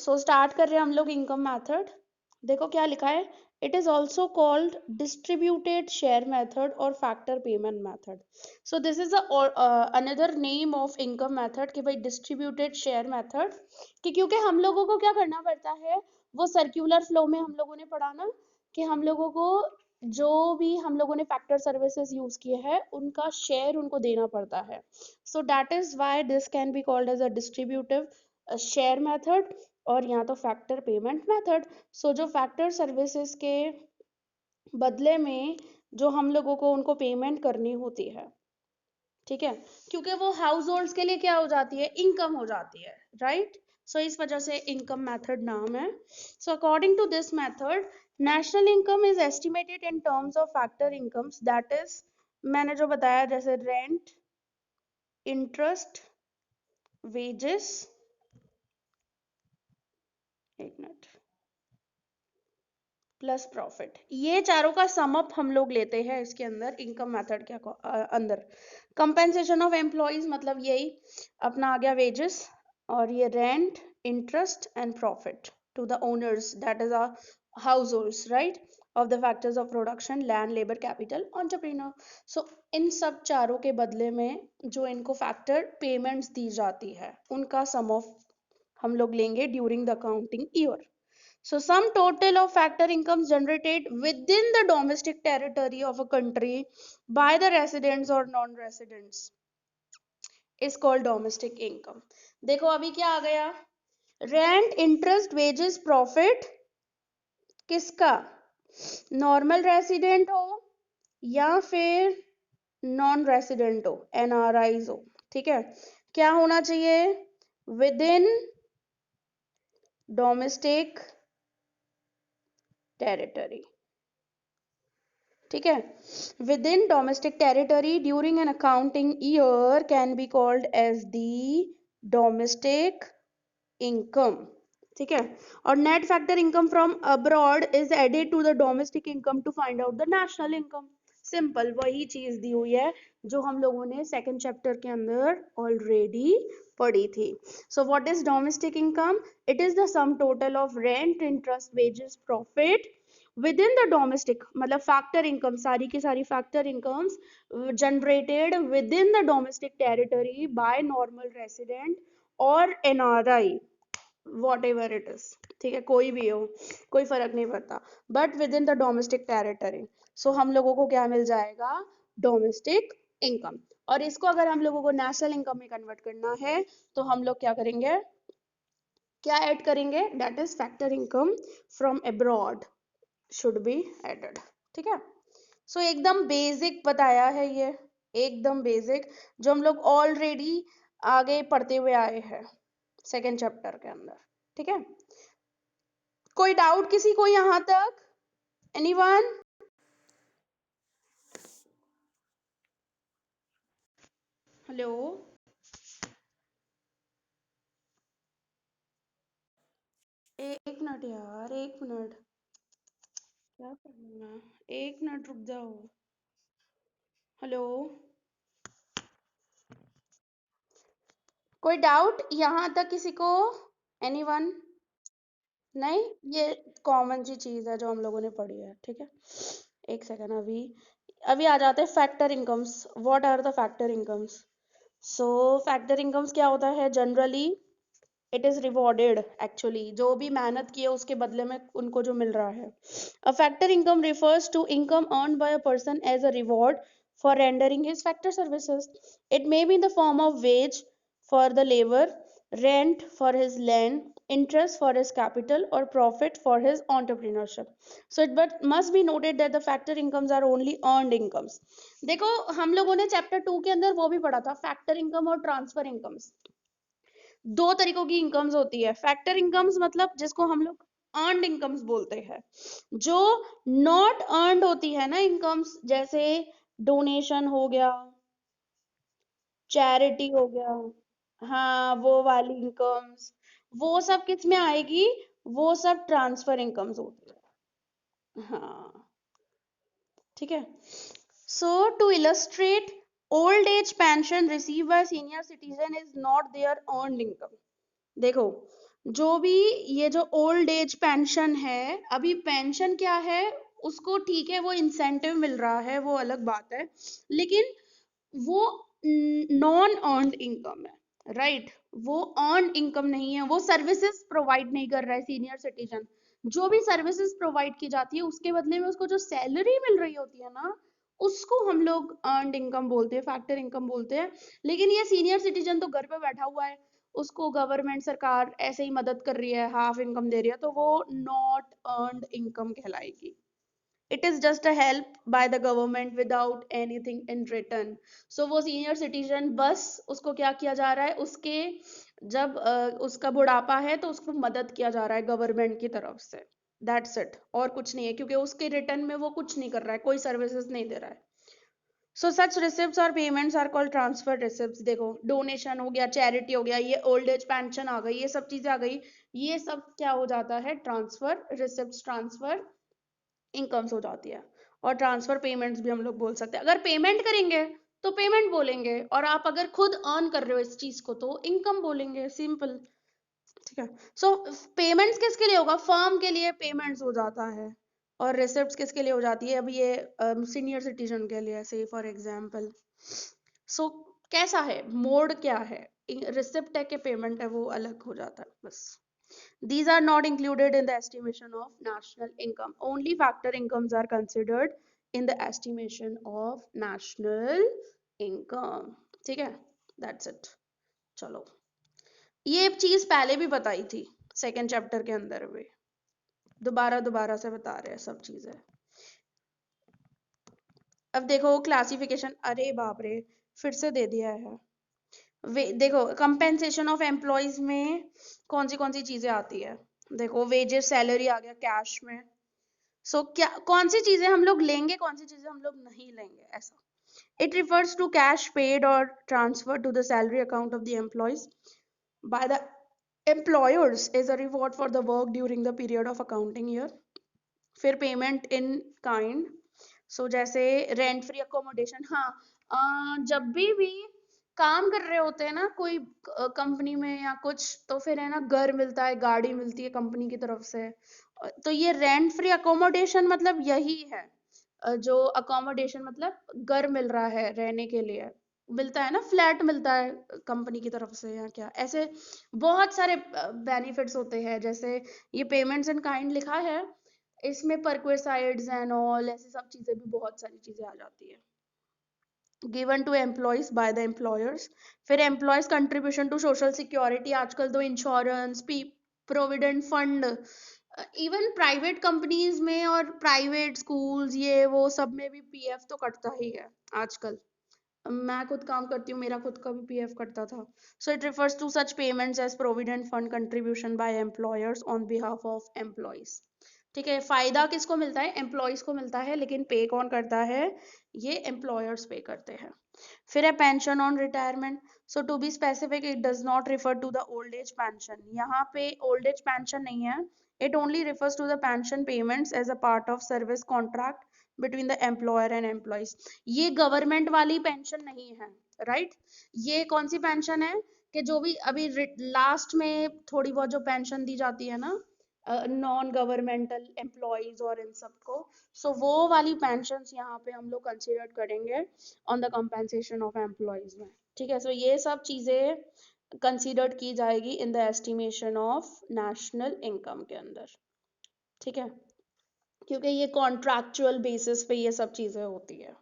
So start कर रहे हैं हम लोग इनकम मेथड। देखो क्या लिखा है, it is also called distributed share method और factor payment method. So this is another name of income method कि भाई डिस्ट्रीब्यूटेड शेयर मेथड, कि क्योंकि हम लोगों को क्या करना पड़ता है, वो सर्कुलर फ्लो में हम लोगों ने पढ़ा ना कि हम लोगों को जो भी हम लोगों ने फैक्टर सर्विसेज यूज किए हैं उनका शेयर उनको देना पड़ता है। So that is why this can be called as a distributive share method और यहाँ तो फैक्टर पेमेंट मेथड। सो जो फैक्टर सर्विसेज के बदले में जो हम लोगों को उनको पेमेंट करनी होती है, ठीक है, क्योंकि वो हाउस होल्ड्स के लिए क्या हो जाती है, इनकम हो जाती है, राइट। सो इस वजह से इनकम मेथड नाम है। So according to this method national income is estimated in terms of factor incomes, that is मैंने जो बताया जैसे रेंट, इंटरेस्ट, वेजेस, एक मिनट, प्लस प्रॉफिट, ये चारों का सम अप हम लोग लेते हैं इसके अंदर इनकम मेथड के अंदर। कंपेंसेशन ऑफ एम्प्लॉइज मतलब यही अपना आ गया वेजेस, और ये rent, interest and profit to the owners that is a households, right, of the factors of production, land, labour, capital, entrepreneur. So इन सब चारों के बदले में जो इनको फैक्टर पेमेंट्स दी जाती है उनका सम ऑफ हम लोग लेंगे during the accounting year. So sum total of factor incomes generated within the domestic territory of a country by the residents or non-residents is called domestic income. देखो अभी क्या आ गया, रेंट, इंटरेस्ट, वेजेस, प्रॉफिट किसका, normal resident हो या फिर non resident हो, NRIs हो, ठीक है, क्या होना चाहिए, विद इन डोमेस्टिक टेरिटरी, ठीक है, within domestic territory during an accounting year can be called as the domestic income, ठीक है। और net factor income from abroad is added to the domestic income to find out the national income. Simple वही चीज दी हुई है जो हम लोगों ने सेकंड चैप्टर के अंदर ऑलरेडी पढ़ी थी। So what is domestic income, it is the sum total of rent, interest, wages, profit within the domestic, मतलब फैक्टर इनकम, सारी की सारी factor incomes generated within the domestic territory by normal resident और NRI, whatever it is, ठीक है, कोई भी हो, कोई फर्क नहीं पड़ता, but within the domestic territory. So हम लोगों को क्या मिल जाएगा, डोमेस्टिक इनकम। और इसको अगर हम लोगों को नेशनल इनकम में कन्वर्ट करना है तो हम लोग क्या करेंगे, क्या ऐड करेंगे, that is factor income from abroad should be added, ठीक है। सो एकदम बेसिक बताया है ये, एकदम बेसिक जो हम लोग ऑलरेडी आगे पढ़ते हुए आए हैं सेकेंड चैप्टर के अंदर, ठीक है। कोई डाउट किसी को यहां तक, एनीवन? हेलो, एक मिनट यार, एक मिनट, क्या करना है, एक मिनट रुक जाओ। हेलो, कोई डाउट यहां तक किसी को, एनीवन? नहीं, ये कॉमन सी चीज है जो हम लोगों ने पढ़ी है, ठीक है। एक सेकेंड, अभी अभी आ जाते हैं factor incomes. What are the factor incomes? So factor incomes क्या होता है, generally it is rewarded, actually जो भी मेहनत की है उसके बदले में उनको जो मिल रहा है। A factor income refers to income earn by a person as a reward for rendering his factor services. It may be in the form of wage for the labour, rent for his land, interest for his capital, or profit for his entrepreneurship. So it but must be noted that the factor incomes are only earned incomes. देखो हम लोगों ने chapter 2 के अंदर वो भी पढ़ा था, फैक्टर इनकम और ट्रांसफर इनकम्स, दो तरीकों की इनकम्स होती है। फैक्टर इनकम्स मतलब जिसको हम लोग अर्नड इनकम्स बोलते हैं, जो नॉट अर्नड होती है ना इनकम्स, जैसे डोनेशन हो गया, चैरिटी हो गया, हाँ वो वाली इनकम्स, वो सब किस में आएगी, वो सब ट्रांसफर इनकम्स होती है, हाँ, ठीक है। So to illustrate, old age pension receive by senior citizen is not their earned income. देखो जो भी ये जो ओल्ड एज पेंशन है, अभी पेंशन क्या है, उसको ठीक है वो इंसेंटिव मिल रहा है, वो अलग बात है, लेकिन वो नॉन अर्नड इनकम है, राइट? वो अर्न इनकम नहीं है, वो सर्विसेज प्रोवाइड नहीं कर रहा है सीनियर सिटीजन। जो भी सर्विसेज प्रोवाइड की जाती है उसके बदले में उसको जो सैलरी मिल रही होती है ना, उसको हम लोग अर्नड इनकम बोलते हैं, फैक्टर इनकम बोलते हैं। लेकिन ये सीनियर सिटीजन तो घर पे बैठा हुआ है, उसको गवर्नमेंट सरकार ऐसे ही मदद कर रही है, हाफ इनकम दे रही है, तो वो नॉट अर्नड इनकम कहलाएगी। It is just a help by the government without anything in return. So वो सीनियर सिटीजन बस उसको क्या किया जा रहा है, उसके जब उसका बुढ़ापा है तो उसको मदद किया जा रहा है गवर्नमेंट की तरफ से, दैट्स इट, और कुछ नहीं है, क्योंकि उसके रिटर्न में वो कुछ नहीं कर रहा है, कोई सर्विसेज नहीं दे रहा है। सो सच रिसिप्ट्स और payments are called transfer receipts. देखो, डोनेशन हो गया, चैरिटी हो गया, ये ओल्ड एज पेंशन आ गई, ये सब चीजें आ गई, ये सब क्या हो जाता है, ट्रांसफर रिसिप्ट्स, ट्रांसफर इनकम्स हो जाती है। और ट्रांसफर पेमेंट्स भी हम लोग बोल सकते हैं। अगर पेमेंट करेंगे तो पेमेंट बोलेंगे, और आप अगर खुद अर्न कर रहे हो इस चीज को तो इनकम बोलेंगे, सिंपल। ठीक है। सो पेमेंट्स किसके लिए होगा, फर्म के लिए पेमेंट्स हो जाता है। और रिसिप्ट्स किसके लिए हो जाती है, अब ये सीनियर सिटीजन के लिए, से फॉर एग्जांपल। सो कैसा है, मोड क्या है, रिसिप्ट है कि पेमेंट है, वो अलग हो जाता है बस। These are not included in the estimation of national income. Only factor incomes are considered in the estimation of national income. ठीक है, that's it. चलो, ये चीज पहले भी बताई थी सेकेंड चैप्टर के अंदर भी, दोबारा दोबारा से बता रहे हैं सब चीजें। अब देखो क्लासिफिकेशन, अरे बाप रे, फिर से दे दिया है। देखो, कंपेंसेशन ऑफ एम्प्लॉयज में कौन सी चीजें आती है। देखो, वेजेस, सैलरी आ गया कैश में। क्या कौन सी चीजें हम लोग लेंगे, कौन सी चीजें हम लोग नहीं लेंगे, ऐसा। It refers to cash paid और transfer to the salary account of the employees by the employers as a reward for the work during the period of accounting year. फिर पेमेंट इन काइंड, जैसे rent free accommodation. हाँ, जब भी काम कर रहे होते हैं ना कोई कंपनी में या कुछ, तो फिर है ना घर मिलता है, गाड़ी मिलती है कंपनी की तरफ से। तो ये रेंट फ्री अकोमोडेशन मतलब यही है। जो अकोमोडेशन मतलब घर मिल रहा है रहने के लिए, मिलता है ना, फ्लैट मिलता है कंपनी की तरफ से, या क्या, ऐसे बहुत सारे बेनिफिट्स होते हैं। जैसे ये पेमेंट्स इन काइंड लिखा है, इसमें परक्वेसाइड्स एंड ऑल, ऐसी सब चीजें भी, बहुत सारी चीजें आ जाती है। Given to employees by the employers. फिर employees contribution to social security, आजकल तो insurance, provident fund, even private companies में और प्राइवेट स्कूल्स, ये वो सब में भी पीएफ तो कटता ही है आजकल। मैं खुद काम करती हूँ, मेरा खुद का भी पीएफ कटता था। So it refers to such payments as provident fund contribution by employers on behalf of employees. ठीक है, फायदा किसको मिलता है, एम्प्लॉयज को मिलता है, लेकिन पे कौन करता है, ये एम्प्लॉयर्स पे करते हैं। फिर है pension on retirement. So to be specific, it does not refer to the old age pension. यहाँ पे ओल्ड एज पेंशन नहीं है, it only refers to the pension payments as a part of service contract between the employer and employees. ये government वाली pension नहीं है, right? ये कौन सी पेंशन है, कि जो भी अभी लास्ट में थोड़ी बहुत जो पेंशन दी जाती है ना नॉन गवर्नमेंटल एम्प्लॉयज और इन सबको, वो वाली पेंशन्स यहाँ पे हम लोग कंसिडर करेंगे on the compensation of employees में। ठीक है, ये सब चीजें कंसिडर्ड की जाएगी इन the estimation of national income के अंदर। ठीक है, क्योंकि ये कॉन्ट्रैक्चुअल बेसिस पे ये सब चीजें होती है।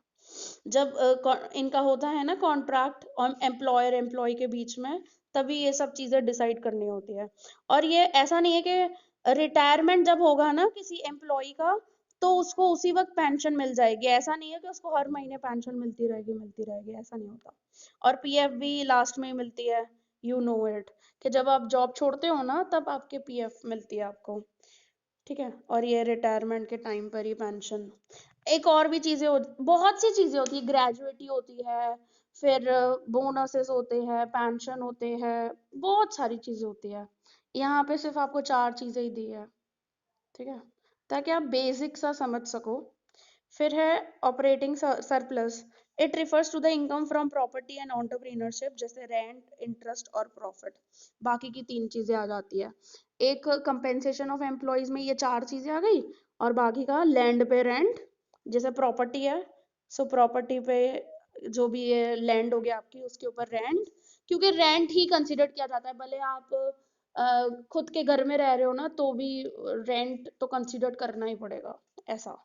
जब इनका होता है ना कॉन्ट्रैक्ट और एम्प्लॉयर एम्प्लॉय के बीच में, तभी ये सब चीजें डिसाइड करनी होती है। और ये ऐसा नहीं है कि रिटायरमेंट जब होगा ना किसी एम्प्लॉय का, तो उसको उसी वक्त पेंशन मिल जाएगी, ऐसा नहीं है कि उसको हर महीने पेंशन मिलती रहेगी, ऐसा नहीं होता। और पीएफ भी लास्ट में मिलती है, यू नो इट, कि जब आप जॉब छोड़ते हो ना तब आपके पीएफ मिलती है आपको। ठीक है, और ये रिटायरमेंट के टाइम पर ही पेंशन। एक और भी चीजें बहुत सी चीजें होती है, ग्रेजुएटी होती है, फिर बोनसेस होते हैं, पेंशन होते हैं, बहुत सारी चीजें होती है। यहाँ पे सिर्फ आपको चार चीजें ही दी है। ठीक है, ताकि आप बेसिक सा समझ सको। फिर है operating surplus. It refers to the income from property and entrepreneurship, जैसे रेंट, इंटरेस्ट और प्रॉफिट। बाकी की तीन चीजें आ जाती है। एक कंपेंसेशन ऑफ एम्प्लॉयज में ये चार चीजें आ गई, और बाकी का लैंड पे रेंट, जैसे प्रॉपर्टी है, सो प्रॉपर्टी पे जो भी ये लैंड हो गया आपकी, उसके ऊपर रेंट, क्योंकि रेंट ही कंसिडर किया जाता है, भले आप खुद के घर में रह रहे हो ना, तो भी रेंट तो कंसिडर करना ही पड़ेगा, ऐसा।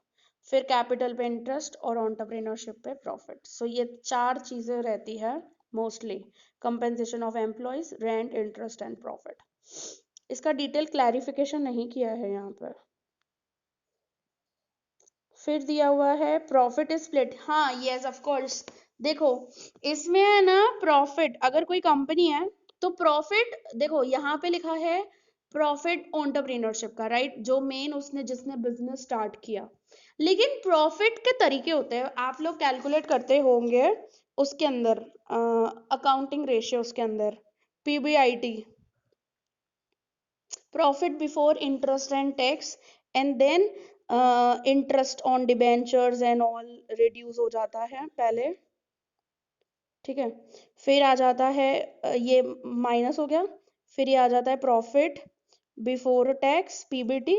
फिर कैपिटल पे इंटरेस्ट और एंटरप्रेन्योरशिप पे प्रॉफिट। सो ये चार चीजें रहती है mostly, compensation of employees, rent, interest and profit. इसका डिटेल क्लैरिफिकेशन नहीं किया है यहाँ पर। फिर दिया हुआ है प्रॉफिट इज स्प्लिट, हाँ यस ऑफ कोर्स। देखो इसमें है ना, प्रॉफिट अगर कोई कंपनी है तो प्रॉफिट, देखो यहाँ पे लिखा है प्रॉफिट एंटरप्रेन्योरशिप का, राइट, जो मेन उसने जिसने बिजनेस स्टार्ट किया। लेकिन प्रॉफिट के तरीके होते हैं, आप लोग कैलकुलेट करते होंगे उसके अंदर, अकाउंटिंग रेशियो के अंदर, PBIT, profit before interest and tax, and then interest on debentures and all reduce हो जाता है पहले, ठीक है। फिर आ जाता है ये माइनस हो गया, फिर ये आ जाता है प्रॉफिट बिफोर टैक्स, पीबीटी,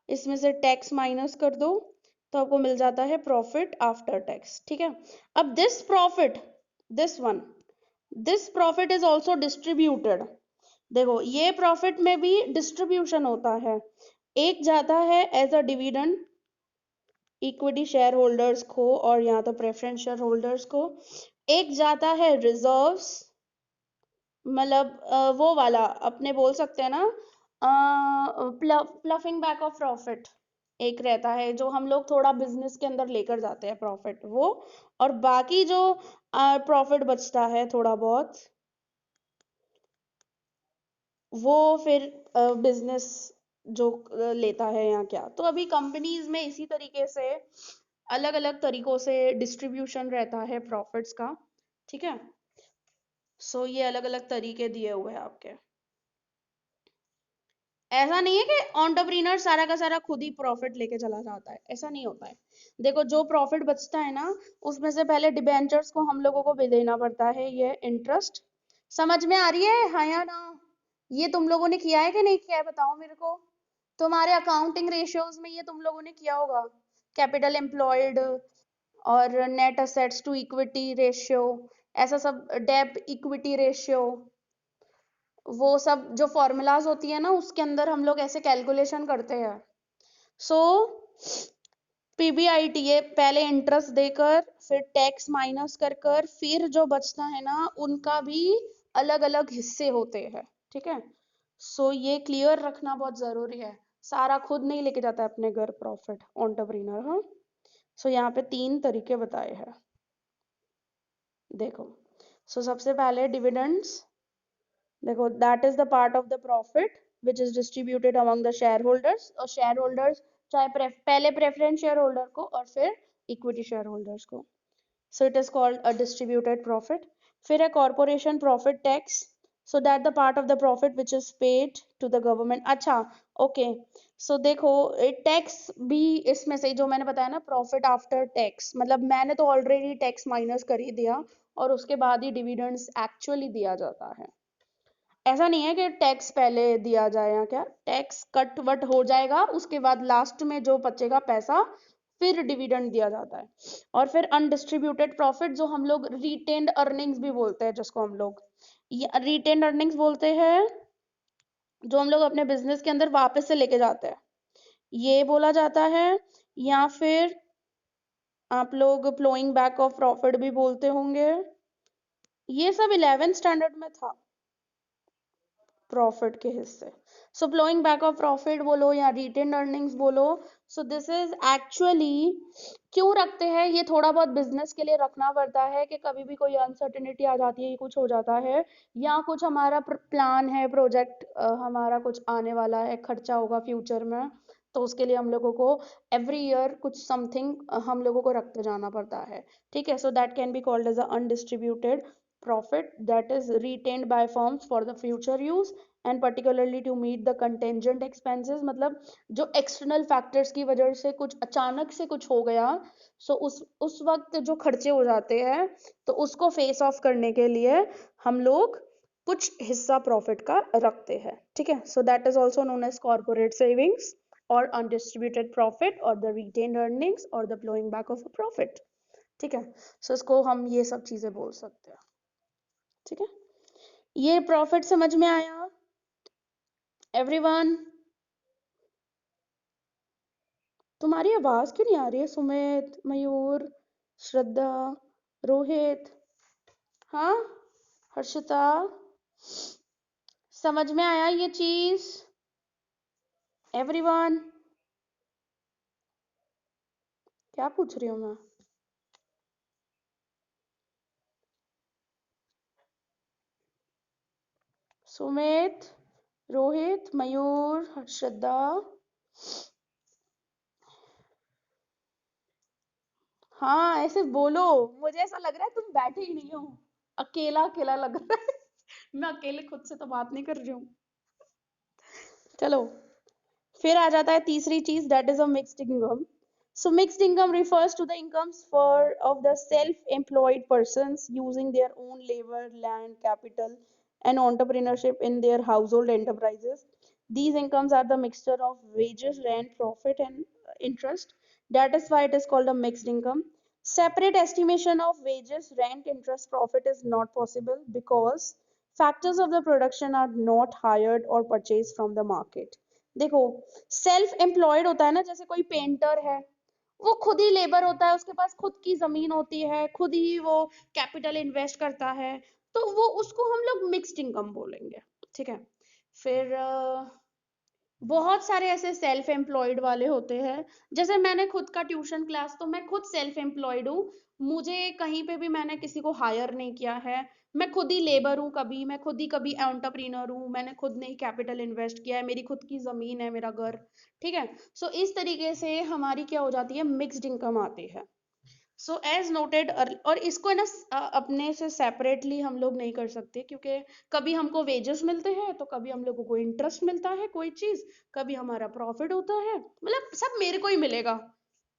इसमें से टैक्स माइनस कर दो तो आपको मिल जाता है प्रॉफिट आफ्टर टैक्स, ठीक है। अब this profit, this one, this profit is also distributed. देखो ये प्रॉफिट में भी डिस्ट्रीब्यूशन होता है, एक जाता है as a dividend equity share holders को और या तो प्रेफरेंस शेयर होल्डर्स को, एक जाता है रिजर्व्स, मतलब वो वाला अपने बोल सकते हैं ना, प्लफिंग बैक ऑफ प्रॉफिट एक रहता है, जो हम लोग थोड़ा बिजनेस के अंदर लेकर जाते हैं प्रॉफिट वो, और बाकी जो प्रॉफिट बचता है थोड़ा बहुत, वो फिर बिजनेस जो लेता है या क्या। तो अभी कंपनीज में इसी तरीके से अलग अलग तरीकों से डिस्ट्रीब्यूशन रहता है प्रॉफिट्स का, ठीक है। सो ये अलग अलग तरीके दिए हुए हैं आपके। ऐसा नहीं है कि एंटरप्रेन्योर सारा का सारा खुद ही प्रॉफिट लेके चला जाता है, ऐसा नहीं होता है। देखो जो प्रॉफिट बचता है ना, उसमें से पहले डिबेंचर्स को हम लोगों को भी देना पड़ता है ये इंटरेस्ट। समझ में आ रही है, हाँ या ना? ये तुम लोगों ने किया है कि नहीं किया है, बताओ मेरे को। तुम्हारे अकाउंटिंग रेशियोज में ये तुम लोगों ने किया होगा, कैपिटल एम्प्लॉयड और net assets to equity ratio, ऐसा सब, डेब्ट इक्विटी रेशियो, वो सब जो फॉर्मूलाज होती है ना, उसके अंदर हम लोग ऐसे कैलकुलेशन करते हैं। सो पीबीआईटी ये पहले इंटरेस्ट देकर, फिर टैक्स माइनस कर कर, फिर जो बचता है ना, उनका भी अलग अलग हिस्से होते हैं, ठीक है। सो ये क्लियर रखना बहुत जरूरी है, सारा खुद नहीं लेके जाता है अपने घर प्रॉफिट एंटरप्रेन्योर, हाँ। सो यहाँ पे तीन तरीके बताए हैं, देखो। सो सबसे पहले डिविडेंड्स, देखो that is the part of the profit which is distributed among the share holders, और शेयर होल्डर्स चाहे पहले प्रेफरेंस शेयर होल्डर को और फिर इक्विटी शेयर होल्डर्स को, so it is called a distributed profit. फिर है corporation profit tax, so that the part of the profit which is paid to the government. अच्छा, okay, so देखो tax भी इसमें से जो मैंने बताया ना, प्रॉफिट आफ्टर टैक्स, मतलब मैंने तो ऑलरेडी टैक्स माइनस कर ही दिया और उसके बाद ही डिविडेंड्स एक्चुअली दिया जाता है। ऐसा नहीं है कि टैक्स पहले दिया जाए या क्या, टैक्स कट वट हो जाएगा, उसके बाद लास्ट में जो बचेगा पैसा फिर डिविडेंड दिया जाता है। और फिर अनडिस्ट्रीब्यूटेड प्रॉफिट, जो हम लोग रिटेन्ड अर्निंग्स भी बोलते हैं, जिसको हम लोग रिटेन्ड अर्निंग्स बोलते हैं, जो हम लोग अपने बिजनेस के अंदर वापस से लेके जाते हैं, ये बोला जाता है। या फिर आप लोग फ्लोइंग बैक ऑफ प्रॉफिट भी बोलते होंगे, ये सब 11th स्टैंडर्ड में था, प्रॉफिट के हिस्से। सो फ्लोइंग बैक ऑफ प्रॉफिट बोलो या रिटेन अर्निंग्स बोलो, सो दिस इज एक्चुअली, क्यों रखते हैं ये, थोड़ा बहुत बिजनेस के लिए रखना पड़ता है कि कभी भी कोई अनसर्टेनिटी आ जाती है, कुछ हो जाता है, या कुछ हमारा प्लान है, प्रोजेक्ट हमारा कुछ आने वाला है, खर्चा होगा फ्यूचर में, तो उसके लिए हम लोगों को एवरी ईयर कुछ समथिंग हम लोगों को रखते जाना पड़ता है, ठीक है। So that can be called as a undistributed profit that is retained by firms for the future use, and particularly to meet the contingent expenses, मतलब जो एक्सटर्नल फैक्टर्स की वजह से कुछ अचानक से कुछ हो गया, सो उस वक्त जो खर्चे हो जाते हैं तो उसको फेस ऑफ करने के लिए हम लोग कुछ हिस्सा प्रॉफिट का रखते हैं, ठीक है। So that is also known as corporate savings और अनडिस्ट्रीब्यूटेड प्रॉफिट और द रिटेन्ड अर्निंग्स और the flowing back of a profit, ठीक है। सो इसको हम ये सब चीजें बोल सकते हैं, ठीक है। ये प्रॉफिट समझ में आया एवरीवन? तुम्हारी आवाज क्यों नहीं आ रही है? सुमित, मयूर, श्रद्धा, रोहित, हाँ, हर्षिता, समझ में आया ये चीज एवरीवन? क्या पूछ रही हूँ मैं? सुमित, रोहित, मयूर, श्रद्धा, हाँ ऐसे बोलो, मुझे ऐसा लग रहा है तुम बैठे ही नहीं हो, अकेला अकेला लग रहा है। मैं अकेले खुद से तो बात नहीं कर रही हूँ। चलो, फिर आ जाता है तीसरी चीज, that is a mixed income. So mixed income refers to the incomes for of the self-employed persons using their own labor, land, capital, and entrepreneurship in their household enterprises. These incomes are the mixture of wages, rent, profit, and interest. That is why it is called a mixed income. Separate estimation of wages, rent, interest, profit is not possible because factors of the production are not hired or purchased from the market. देखो, self employed होता है ना, जैसे कोई painter है, वो खुद ही labour होता है, उसके पास खुद की जमीन होती है, खुद ही वो कैपिटल इन्वेस्ट करता है, तो वो उसको हम लोग मिक्स्ड इनकम बोलेंगे, ठीक है। फिर बहुत सारे ऐसे सेल्फ एम्प्लॉयड वाले होते हैं, जैसे मैंने खुद का ट्यूशन क्लास, तो मैं खुद सेल्फ एम्प्लॉयड हूँ, मुझे कहीं पे भी मैंने किसी को हायर नहीं किया है, मैं खुद ही लेबर हूँ, कभी मैं खुद ही कभी एंटरप्रेन्योर हूँ, मैंने खुद ने ही कैपिटल इन्वेस्ट किया है, मेरी खुद की जमीन है, मेरा घर, ठीक है। सो इस तरीके से हमारी क्या हो जाती है, मिक्स्ड इनकम आती है। सो एज नोटेड, और इसको है ना अपने से सेपरेटली हम लोग नहीं कर सकते, क्योंकि कभी हमको वेजेस मिलते हैं तो कभी हम लोगों को इंटरेस्ट मिलता है कोई चीज, कभी हमारा प्रॉफिट होता है, मतलब सब मेरे को ही मिलेगा।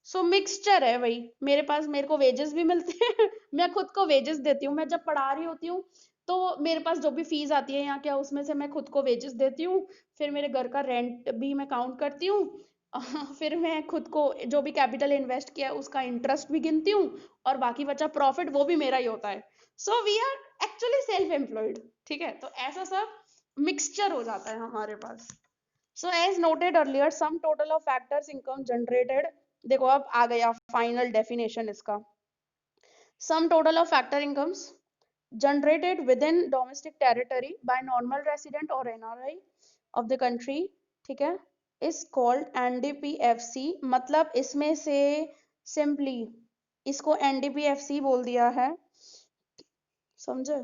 सो मिक्सचर है वही, मेरे पास मेरे को वेजेस भी मिलते हैं मैं खुद को वेजेस देती हूँ, मैं जब पढ़ा रही होती हूँ तो मेरे पास जो भी फीस आती है यहाँ क्या, उसमें से मैं खुद को वेजेस देती हूँ, फिर मेरे घर का रेंट भी मैं काउंट करती हूँ फिर मैं खुद को जो भी कैपिटल इन्वेस्ट किया है उसका इंटरेस्ट भी गिनती हूँ, और बाकी बचा प्रॉफिट वो भी मेरा ही होता है। So we are actually self employed, ठीक है। तो ऐसा सब मिक्सचर हो जाता है हमारे पास। So as noted earlier, sum total of factors income generated, देखो अब आ गया फाइनल डेफिनेशन इसका। Sum total of factor incomes generated within domestic territory by normal resident or NRI of the country, ठीक है, is called NDPFC। मतलब इसमें से सिंपली इसको NDPFC बोल दिया है, समझे,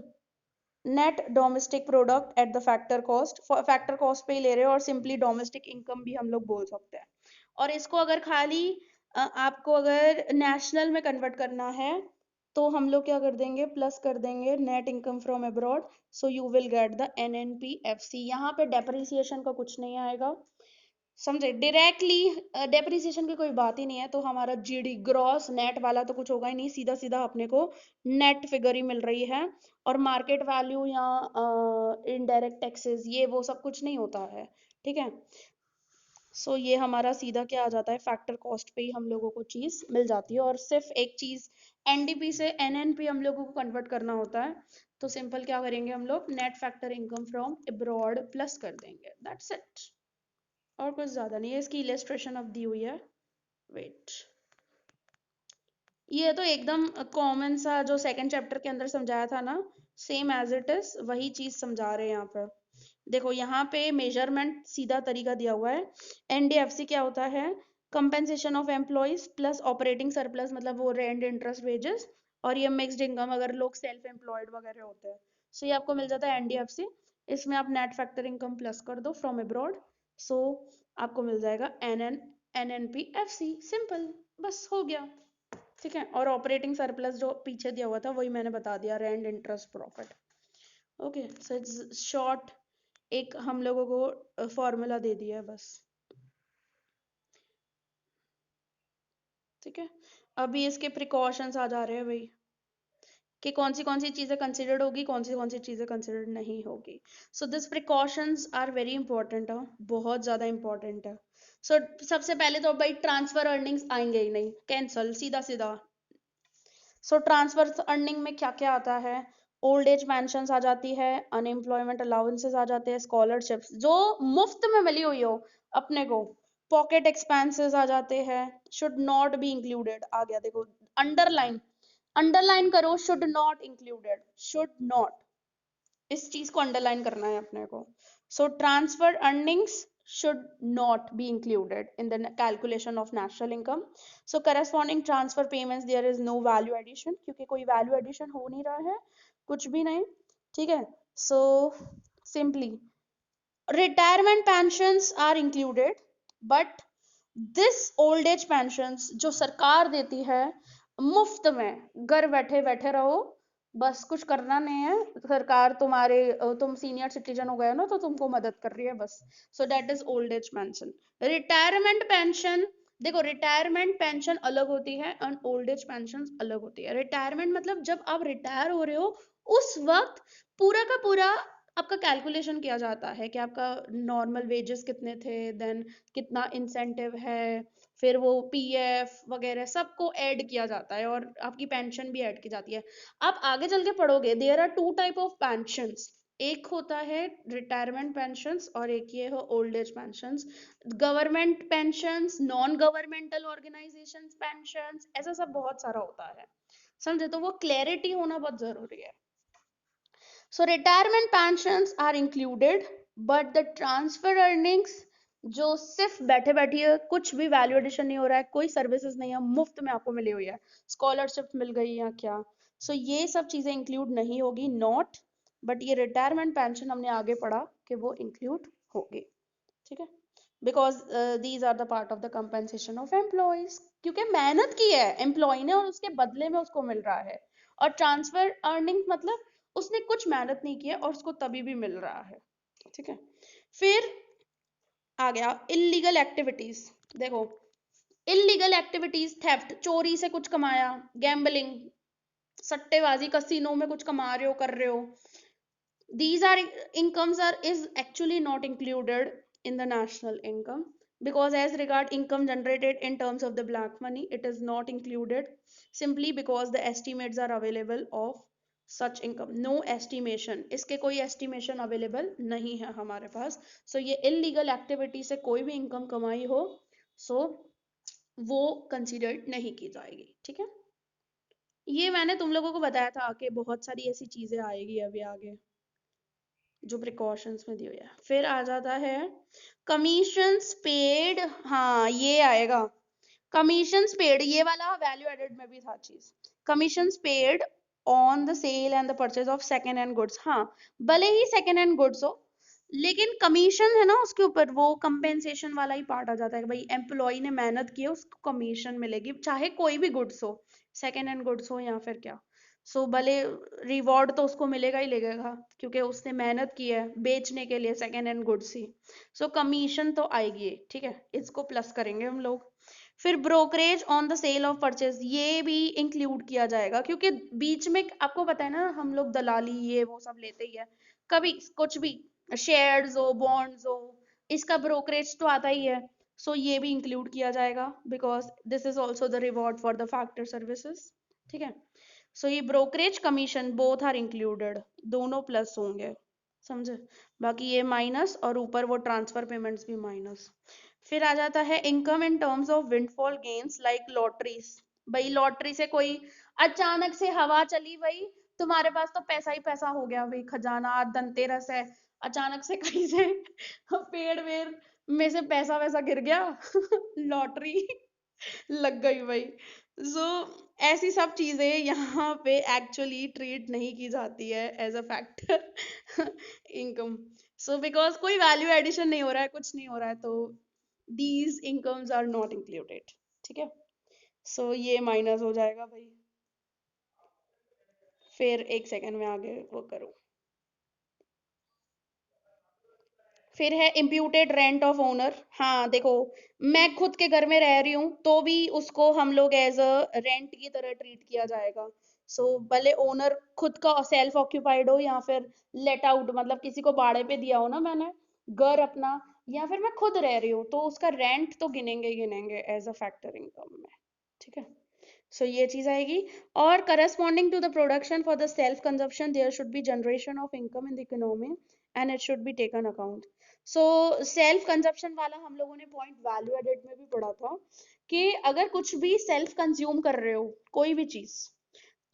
net domestic product at the factor cost, factor cost पे ही ले रहे हो, और सिंपली डोमेस्टिक इनकम भी हम लोग बोल सकते हैं। और इसको अगर खाली आपको अगर नेशनल में कन्वर्ट करना है तो हम लोग क्या कर देंगे, प्लस कर देंगे net income from abroad, so you will get the NNPFC। यहाँ पे डेप्रिसिएशन का कुछ नहीं आएगा, समझे, डायरेक्टली डेप्रिसिएशन की कोई बात ही नहीं है, तो हमारा जीडी ग्रॉस नेट वाला तो कुछ होगा ही नहीं, सीधा सीधा अपने को नेट फिगर ही मिल रही है, और मार्केट वैल्यू या इनडायरेक्ट टैक्सेस ये वो सब कुछ नहीं होता है, ठीक है। सो ये हमारा सीधा क्या आ जाता है, फैक्टर कॉस्ट पे ही हम लोगों को चीज मिल जाती है, और सिर्फ एक चीज एनडीपी से एनएनपी हम लोगों को कन्वर्ट करना होता है, तो सिंपल क्या करेंगे हम लोग, net factor income from abroad plus कर देंगे, दैट्स इट, और कुछ ज्यादा नहीं है। इसकी इलेस्ट्रेशन अब दी हुई है, वेट, ये तो एकदम कॉमन सा जो सेकंड चैप्टर के अंदर समझाया था ना, सेम एज इट इज वही चीज समझा रहे हैं यहाँ पर। देखो यहाँ पे मेजरमेंट सीधा तरीका दिया हुआ है। एनडीएफसी क्या होता है, compensation of employees plus operating surplus, मतलब वो रेंट, इंटरेस्ट, वेजेस, और ये मिक्स्ड इनकम अगर लोग सेल्फ एम्प्लॉयड वगैरह होते हैं, सो ये आपको मिल जाता है एनडीएफसी। इसमें आप नेट फैक्टर इनकम प्लस कर दो फ्रॉम अब्रॉड, सो आपको मिल जाएगा एनएनपीएफसी, सिंपल, बस हो गया, ठीक है। और ऑपरेटिंग सरप्लस जो पीछे दिया हुआ था वही मैंने बता दिया, rent, interest, profit, okay. So it's short एक हम लोगों को फॉर्मूला दे दिया है बस। ठीक है, अभी इसके प्रिकॉशंस आ जा रहे हैं भाई कि कौन सी चीजें कंसिडर्ड होगी, कौन सी चीजें कंसिडर्ड नहीं होगी। So this precautions are very important है, बहुत ज्यादा इंपॉर्टेंट है। सो सबसे पहले तो भाई ट्रांसफर अर्निंग्स आएंगे ही नहीं, कैंसल सीधा सीधा। सो ट्रांसफर अर्निंग में क्या क्या आता है, ओल्ड एज पेंशन आ जाती है, अनएम्प्लॉयमेंट अलाउंसेस आ जाते हैं, स्कॉलरशिप्स जो मुफ्त में मिली हुई हो अपने को, पॉकेट एक्सपेंसेस आ जाते हैं, शुड नॉट बी इंक्लूडेड आ गया, देखो अंडरलाइन, अंडरलाइन करो, should not included, should not, इस चीज को अंडरलाइन करना है अपने को। सो transfer earnings should not be included in the calculation of national income. So corresponding transfer payments there is no value addition, क्योंकि कोई value addition हो नहीं रहा है, कुछ भी नहीं। ठीक है, so simply retirement pensions are included, but this old age pensions जो सरकार देती है मुफ्त में, घर बैठे बैठे रहो, बस कुछ करना नहीं है, सरकार तुम्हारे तुम सीनियर सिटीजन हो गए ना तो तुमको मदद कर रही है बस। सो that is old age pension. Retirement pension, देखो रिटायरमेंट पेंशन अलग होती है और ओल्ड एज पेंशन अलग होती है। रिटायरमेंट मतलब जब आप रिटायर हो रहे हो उस वक्त पूरा का पूरा आपका कैलकुलेशन किया जाता है कि आपका नॉर्मल वेजेस कितने थे, देन कितना इंसेंटिव है, फिर वो पीएफ वगैरह सबको ऐड किया जाता है और आपकी पेंशन भी ऐड की जाती है। आप आगे चल के पढ़ोगे there are two type of pensions, एक होता है रिटायरमेंट पेंशंस और एक ये हो old age pensions, government pensions, non governmental organisations pensions, ऐसा सब बहुत सारा होता है, समझे, तो वो क्लैरिटी होना बहुत जरूरी है। So retirement pensions are included, but the transfer earnings जो सिर्फ बैठे बैठिए कुछ भी वैल्यू एडिशन नहीं हो रहा है, कोई सर्विसेज नहीं है, मुफ्त में आपको मिली हुई है, स्कॉलरशिप मिल गई या क्या, सो ये सब चीजें इंक्लूड नहीं होगी, नॉट, बट ये रिटायरमेंट पेंशन हमने आगे पढ़ा कि वो इंक्लूड होगी। ठीक है, because these are the part of the compensation of employees, क्योंकि मेहनत की है एम्प्लॉय ने और उसके बदले में उसको मिल रहा है। और ट्रांसफर अर्निंग मतलब उसने कुछ मेहनत नहीं की है और उसको तभी भी मिल रहा है। ठीक है, फिर आ गया इलीगल एक्टिविटीज। देखो इलीगल एक्टिविटीज, थेफ्ट, चोरी से कुछ कमाया, गैम्बलिंग, सट्टेबाजी, कसिनो में कुछ कमा रहे हो, कर रहे हो, these are incomes are is actually not included in the national income, because as regard income generated in terms of the black money it is not included, simply because the estimates are available of such income, no estimation, इसके कोई estimation available नहीं है हमारे पास। so ये illegal activity से कोई भी income कमाई हो so वो considered नहीं की जाएगी। ठीक है, ये मैंने तुम लोगों को बताया था कि बहुत सारी ऐसी चीजें आएगी अभी आगे जो प्रिकॉशंस में दी हुई है। फिर आ जाता है कमीशंस पेड, हाँ ये आएगा, कमीशंस पेड, ये वाला वैल्यू एडेड में भी था चीज, commissions paid on the sale and the purchase of second hand goods, हाँ भले ही सेकेंड हैंड गुड्स हो लेकिन कमीशन है ना उसके ऊपर, वो कंपेंसेशन वाला ही पार्ट आ जाता है कि भाई एम्प्लॉय ने मेहनत की है उसको कमीशन मिलेगी, चाहे कोई भी गुड्स हो, सेकेंड हैंड गुड्स हो या फिर क्या। सो भले रिवॉर्ड तो उसको मिलेगा ही मिलेगा क्योंकि उसने मेहनत की है बेचने के लिए सेकेंड हैंड गुड्स ही। सो कमीशन तो आएगी, ठीक है, इसको प्लस करेंगे हम लोग। फिर brokerage on the sale of purchase, ये भी इंक्लूड किया जाएगा क्योंकि बीच में आपको पता है ना हम लोग दलाली ये वो सब लेते ही है, कभी कुछ भी शेयर्स हो बॉन्ड्स हो, इसका ब्रोकरेज तो आता ही है। सो ये भी इंक्लूड किया जाएगा because this is also the reward for the factor services. ठीक है, सो ये brokerage commission both are included, दोनों प्लस होंगे, समझे, बाकी ये माइनस और ऊपर वो ट्रांसफर पेमेंट्स भी माइनस। फिर आ जाता है income in terms of windfall gains like lotteries, भाई लॉटरी से कोई अचानक से हवा चली, भाई तुम्हारे पास तो पैसा ही पैसा हो गया, भाई खजाना धनतेरस है, अचानक से कहीं से पेड़ वेड़ में से पैसा वैसा गिर गया लॉटरी लग गई भाई। सो ऐसी सब चीजें यहाँ पे एक्चुअली ट्रीट नहीं की जाती है as a factor income. So because कोई वैल्यू एडिशन नहीं हो रहा है, कुछ नहीं हो रहा है, तो these incomes are not included. ठीक है, सो ये माइनस हो जाएगा भाई। फिर एक सेकंड में आगे वो करूँ, फिर है इम्प्यूटेड रेंट ऑफ ओनर। हाँ देखो, मैं खुद के घर में रह रही हूँ तो भी उसको हम लोग एज अ रेंट की तरह ट्रीट किया जाएगा। भले ओनर खुद का सेल्फ ऑक्यूपाइड हो या फिर लेट आउट, मतलब किसी को भाड़े पे दिया हो ना मैंने घर अपना, या फिर मैं खुद रह रही हूँ, तो उसका रेंट तो गिनेंगे ही गिनेंगे एज अ फैक्टर इनकम में। ठीक है, ये चीज आएगी। और corresponding to the production for the self consumption there should be generation of income in the economy and it should be taken account. Self consumption वाला हम लोगों ने पॉइंट वैल्यू एडेड में भी पढ़ा था कि अगर कुछ भी सेल्फ कंज्यूम कर रहे हो कोई भी चीज,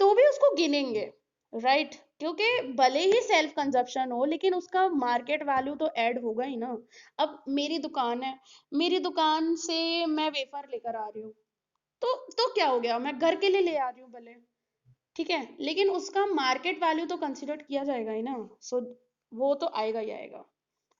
तो भी उसको गिनेंगे, राइट क्योंकि भले ही सेल्फ कंजप्शन हो लेकिन उसका मार्केट वैल्यू तो ऐड होगा ही ना। अब मेरी दुकान है, मेरी दुकान से मैं वेफर लेकर आ रही हूँ, तो क्या हो गया, मैं घर के लिए ले आ रही हूँ भले, ठीक है, लेकिन उसका मार्केट वैल्यू तो कंसिडर किया जाएगा ही ना। वो तो आएगा ही आएगा।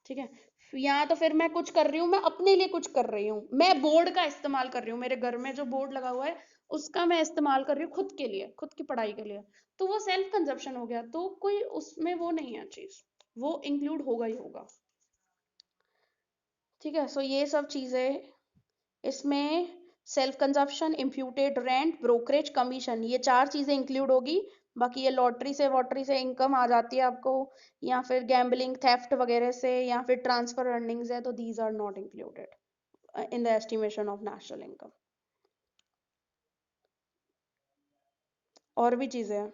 ठीक है, यहाँ तो फिर मैं कुछ कर रही हूँ, मैं अपने लिए कुछ कर रही हूँ, मैं बोर्ड का इस्तेमाल कर रही हूँ, मेरे घर में जो बोर्ड लगा हुआ है उसका मैं इस्तेमाल कर रही हूँ खुद के लिए, खुद की पढ़ाई के लिए, तो वो सेल्फ कंजप्शन हो गया, तो कोई उसमें वो नहीं है चीज, वो इंक्लूड होगा ही होगा। ठीक है, ये सब चीजें इसमें self consumption, imputed rent, brokerage, commission, ये चार चीजें इंक्लूड होगी। बाकी ये लॉटरी से वॉटरी से इनकम आ जाती है आपको, या फिर गैम्बलिंग थेफ्ट वगैरह से, या फिर ट्रांसफर अर्निंग्स है, तो these are not included in the estimation of national income. और भी चीजें हैं,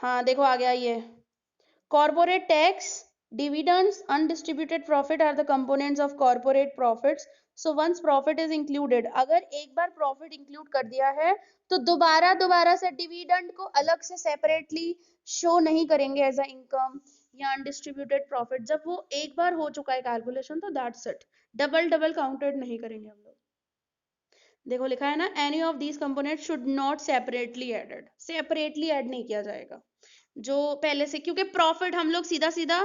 हाँ देखो आ गया ये, corporate tax, dividends, undistributed profit are the components of corporate profits. So once profit is included, अगर एक बार profit include कर दिया है तो दोबारा दोबारा से डिविडेंड को अलग से सेपरेटली शो नहीं करेंगे एज अ इनकम या अनडिस्ट्रीब्यूटेड प्रॉफिट। जब वो एक बार हो चुका है कैलकुलेशन तो that's it, double double counted नहीं करेंगे हम लोग। देखो लिखा है ना, any of these component should not separately added, separately add नहीं किया जाएगा जो पहले से, क्योंकि प्रॉफिट हम लोग सीधा सीधा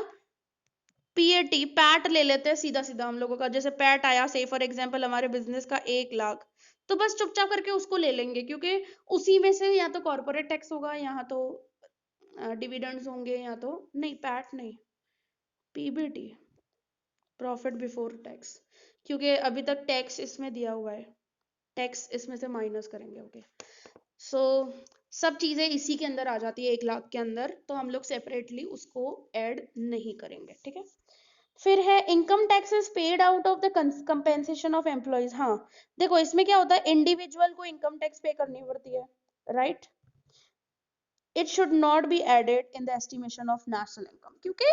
पीएटी पैट ले लेते हैं सीधा सीधा हम लोगों का, जैसे पैट आया से फॉर एग्जांपल हमारे बिजनेस का 1 लाख, तो बस चुपचाप करके उसको ले लेंगे क्योंकि उसी में से या तो कॉर्पोरेट टैक्स होगा, यहाँ तो डिविडेंड्स होंगे, या तो नहीं पैट नहीं, पीबीटी, प्रॉफिट बिफोर टैक्स, क्योंकि अभी तक टैक्स इसमें दिया हुआ है, टैक्स इसमें से माइनस करेंगे। ओके, सो सब चीजें इसी के अंदर आ जाती है 1 लाख के अंदर, तो हम लोग सेपरेटली उसको ऐड नहीं करेंगे। ठीक है, फिर है income taxes paid out of the compensation of employees. हाँ देखो इसमें क्या होता है, इंडिविजुअल को इनकम टैक्स पे करनी पड़ती है, right, it should not be added in the estimation of national income, क्योंकि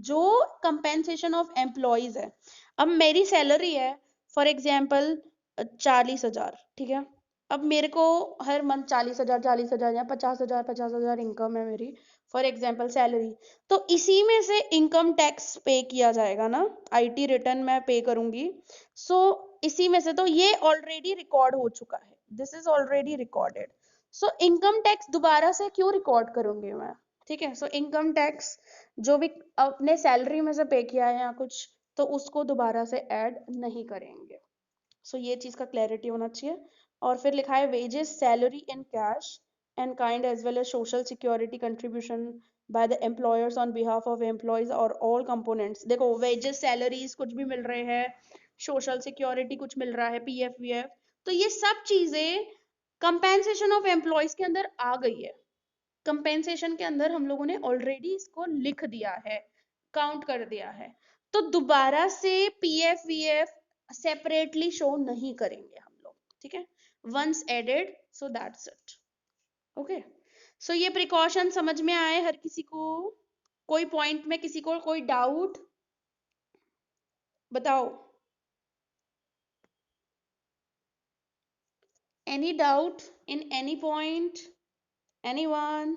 जो कंपेंसेशन ऑफ एम्प्लॉइज है, अब मेरी सैलरी है फॉर एग्जाम्पल 40,000, ठीक है, अब मेरे को हर मंथ 40,000 40,000 या 50,000 50,000 इनकम है मेरी, फॉर एग्जाम्पल सैलरी, तो इसी में से इनकम टैक्स पे किया जाएगा ना, आईटी रिटर्न मैं पे करूंगी, सो इसी में से, तो ये ऑलरेडी रिकॉर्ड हो चुका है, this is already recorded, income tax दोबारा से क्यों रिकॉर्ड करूंगी मैं। ठीक है, इनकम टैक्स जो भी अपने सैलरी में से पे किया है या कुछ, तो उसको दोबारा से ऐड नहीं करेंगे। ये चीज का क्लैरिटी होना चाहिए। और फिर लिखा है wages salary in cash and kind as well as social security contribution by the employers on behalf of employees और ऑल कंपोनेंट्स। देखो वेजेस सैलरीज कुछ भी मिल रहे हैं, सोशल सिक्योरिटी कुछ मिल रहा है, पीएफ वीएफ, तो ये सब चीजें कंपेंसेशन ऑफ एम्प्लॉयज के अंदर आ गई है, कंपेंसेशन के अंदर हम लोगों ने ऑलरेडी इसको लिख दिया है, काउंट कर दिया है, तो दोबारा से पीएफ वीएफ सेपरेटली शो नहीं करेंगे हम लोग। ठीक है, once added, so that's it. Okay, ये प्रिकॉशन समझ में आए हर किसी को, कोई पॉइंट में किसी को कोई डाउट बताओ, any doubt in any point, anyone?